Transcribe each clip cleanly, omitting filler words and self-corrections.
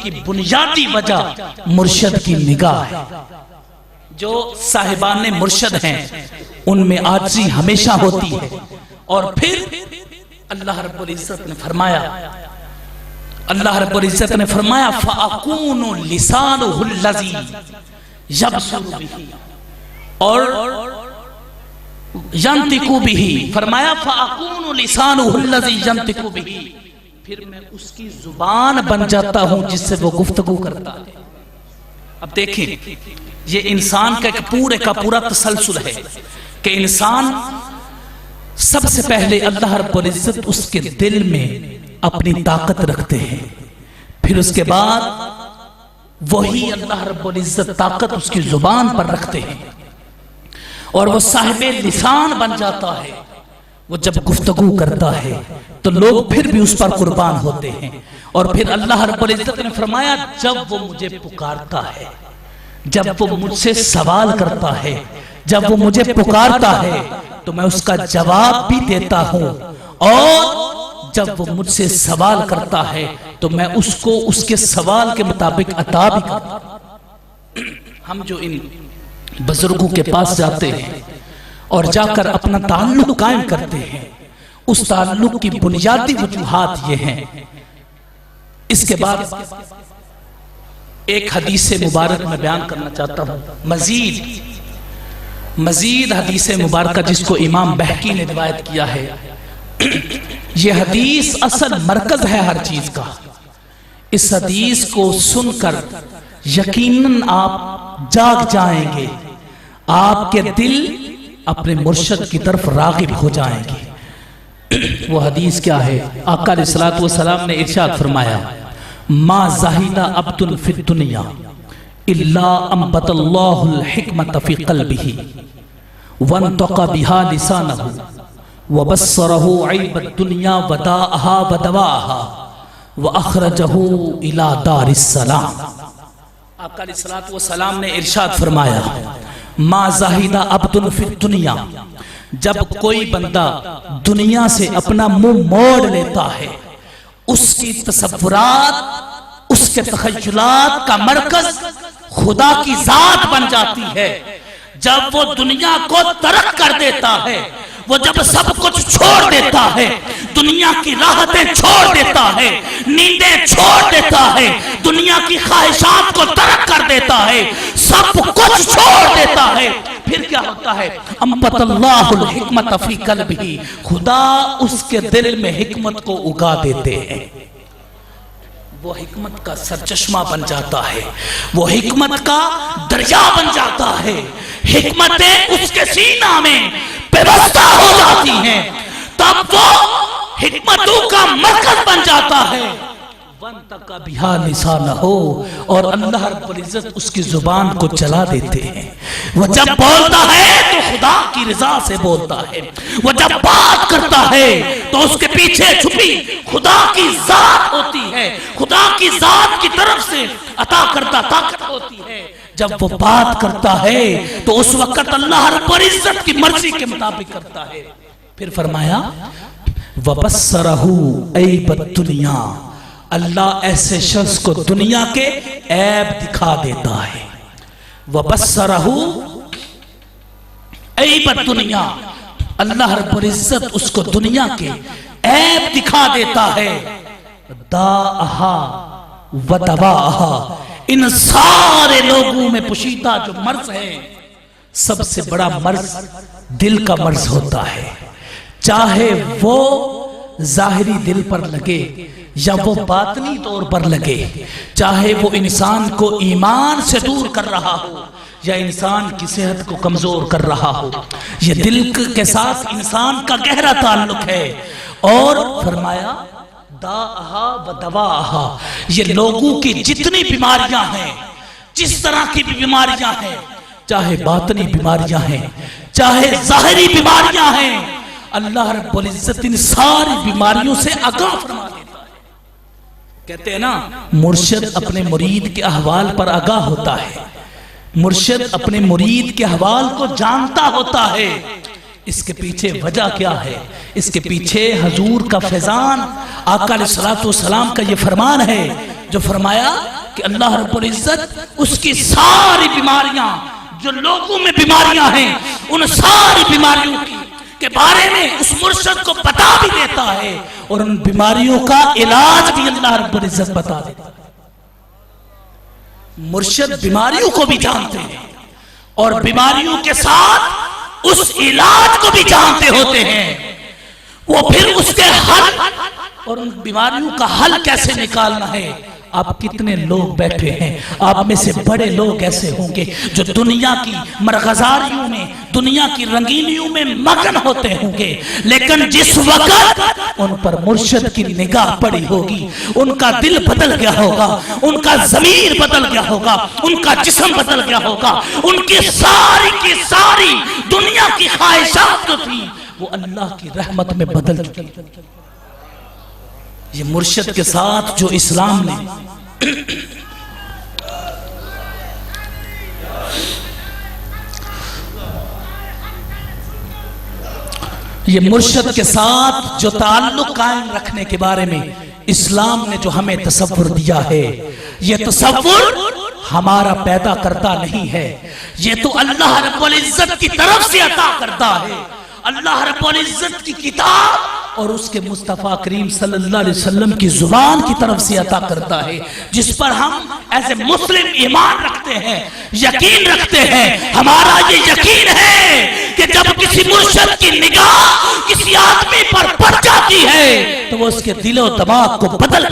की बुनियादी वजह मुर्शद की निगाह है। जो साहिबान मुर्शद हैं उनमें आजिज़ी हमेशा होती है। और फिर अल्लाह रब्बुल इज्जत ने फरमाया, अल्लाह रब्बुल इज्जत ने फरमाया फ़अकूनु लिसानुहुल लज़ी यबसुरु बिही और यंतिकु बिही, फरमाया फ़अकूनु लिसानुहुल लज़ी यंतिकु बिही, फिर मैं उसकी जुबान बन जाता हूं जिससे वो गुफ्तगू करता है। अब देखें, ये इंसान का एक पूरे का पूरा तसलसल है कि इंसान सबसे पहले अल्लाह रब्बुल इज्जत उसके दिल में अपनी ताकत रखते हैं, फिर उसके बाद वही अल्लाह रब्बुल इज्जत ताकत उसकी जुबान पर रखते हैं और वो साहिबे लिसान बन जाता है। वो जब गुफ्तगू करता है तो लोग फिर भी उस पर कुर्बान होते हैं। और फिर अल्लाह रब्बुल इज्जत ने फरमाया जब वो मुझे पुकारता है, जब वो मुझसे सवाल करता है, जब वो मुझे पुकारता है तो मैं उसका जवाब भी देता हूं, और जब वो मुझसे सवाल करता है तो मैं उसको उसके सवाल के मुताबिक अता भी करता हूं। हम जो इन बुजुर्गों के पास जाते हैं और जाकर अपना ताल्लुक कायम करते हैं, उस ताल्लुक की बुनियादी वजूहात ये हैं। इसके बाद एक हदीस मुबारक में बयान करना चाहता हूं, मजीद हदीस मुबारक जिसको इमाम बहकी ने रिवायत किया है। यह हदीस असल मरकज है हर चीज का। इस हदीस को सुनकर यकीनन आप जाग जाएंगे, आपके दिल अपने मुर्शद की तरफ रागिब हो जाएंगे। वो हदीस क्या है? आका अलैहिस्सलातु वस्सलाम ने इरशाद फरमाया, मा ज़ाहिदा अब्दुन फिद दुनिया इल्ला अंबतल्लाहुल हिकमत फी क़ल्बिही वंतक़ा बिहा लिसानहु वबस्सरहु ऐबद दुनिया वदाअहा वदवाअहा वअख़रजहु इला दारिस्सलाम। आका अलैहिस्सलातु वस्सलाम ने इरशाद फरमाया, मा ज़ाहिदा अब्दुन फिद दुनिया, जब कोई बंदा दुनिया से अपना मुंह मोड़ लेता है, उसकी तसव्वुरात, उसके तख़य्युलात का मरकज खुदा की जात बन जाती है। जब वो दुनिया को तर्क कर देता है, वो जब सब कुछ छोड़ देता है, दुनिया की राहतें छोड़ देता है, नींदें छोड़ देता है, दुनिया की ख्वाहिशात को तर्क कर देता है, सब कुछ छोड़ देता है, फिर क्या होता है? अंबतल्लाहुल हिकमत फी क़ल्बिही, खुदा उसके दिल में हिकमत को उगा देते हैं। वो हिकमत का सरचश्मा बन जाता है, वो हिकमत का दरिया बन जाता है। हिकमतें उसके सीना में व्यवस्था हो जाती हैं, तब वो हिकमतों का मरकज बन जाता है। वंतक़ा बिहा लिसानहु, और अल्लाह रब्बुल इज्जत उसकी जुबान को चला देते हैं। वो जब बोलता है तो खुदा की रजा से बोलता है, वो जब बात करता है तो उसके पीछे छुपी खुदा की जात होती है, खुदा की जात की तरफ से अता करता ताकत होती है। जब वो बात करता है तो उस वक्त अल्लाह रब्बुल इज्जत की मर्जी के मुताबिक करता है। फिर फरमाया वबस्सरहु ऐबद दुनिया, अल्लाह ऐसे शख्स को दुनिया के ऐब दिखा देता है। वबस्सरहु ऐबद दुनिया, अल्लाह रब्बुल इज्जत उसको दुनिया के ऐब दिखा देता है। दाअहा वदवाअहा, इन सारे लोगों में पुशीदा जो मर्ज है, सबसे बड़ा मर्ज दिल का मर्ज होता है। चाहे वो जाहिरी दिल पर लगे या वो बातनी तौर पर लगे, चाहे वो इंसान को ईमान से दूर कर रहा हो या इंसान की सेहत को कमजोर कर रहा हो, ये दिल के साथ इंसान का गहरा ताल्लुक है। और फरमाया दाअहा व दवाअहा, ये लोगों की जितनी बीमारियां हैं, जिस तरह की भी बीमारियां हैं, चाहे बातनी बीमारियां हैं, चाहे जाहिरी बीमारियां हैं, अल्लाह रब्बुल इज्जत इन सारी बीमारियों से आगाह फरमा देता है। कहते हैं ना, मुर्शिद अपने मुरीद के अहवाल पर आगाह होता है, मुर्शिद अपने मुरीद के अहवाल को जानता होता है। इसके पीछे वजह क्या है? इसके पीछे हजूर का फैजान, आका अलैहिस्सलातु वस्सलाम का ये फरमान है, जो फरमाया कि अल्लाह रब्बुल इज्जत उसकी सारी बीमारियां, जो लोगों में बीमारियां हैं, उन सारी बीमारियों के बारे में उस मुर्शिद को बता भी देता है और उन बीमारियों का इलाज भी अल्लाह रब्बुल इज्जत बता देता है। मुर्शिद बीमारियों को भी जानते हैं और बीमारियों के साथ उस इलाज को भी जानते होते हैं। वो फिर उसके हल और उन बीमारियों का हल कैसे निकालना है। आप कितने लोग बैठे हैं, आप में से बड़े लोग ऐसे होंगे जो दुनिया की मरगजारियों में, दुनिया की रंगीनियों में मगन होते होंगे, लेकिन जिस वक्त उन पर मुर्शिद की निगाह पड़ी होगी, उनका दिल बदल गया होगा, उनका ज़मीर बदल गया होगा, उनका जिस्म बदल गया होगा, उनकी सारी की सारी दुनिया की ख्वाहिशात जो थी वो अल्लाह की रहमत में बदल चुकी। ये मुर्शिद के साथ जो इस्लाम ने ये मुर्शिद के साथ जो ताल्लुक कायम रखने के बारे में इस्लाम ने जो हमें तसव्वुर दिया है, ये तसव्वुर हमारा पैदा करता नहीं है, ये तो अल्लाह रब्बुल इज्जत की तरफ से अता करता है। अल्लाह रब्बुल इज्जत की किताब और उसके मुस्तफ़ा करीम सल्लल्लाहु अलैहि वसल्लम की जुबान की तरफ से अता करता है, जिस पर हम ऐसे मुस्लिम ईमान रखते हैं, यकीन रखते हैं। हमारा ये यकीन है कि जब किसी मुर्शिद की निगाह किसी आदमी पर पड़ जाती है तो वो उसके दिलो दिमाग को बदल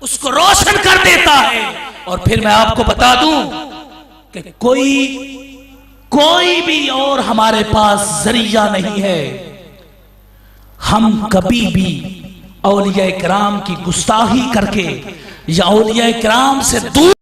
उसको रोशन कर देता है। और फिर मैं आपको बता दूं कि कोई भी और हमारे पास जरिया नहीं है। हम कभी भी औलिया किराम की गुस्ताखी करके या औलिया किराम से दूर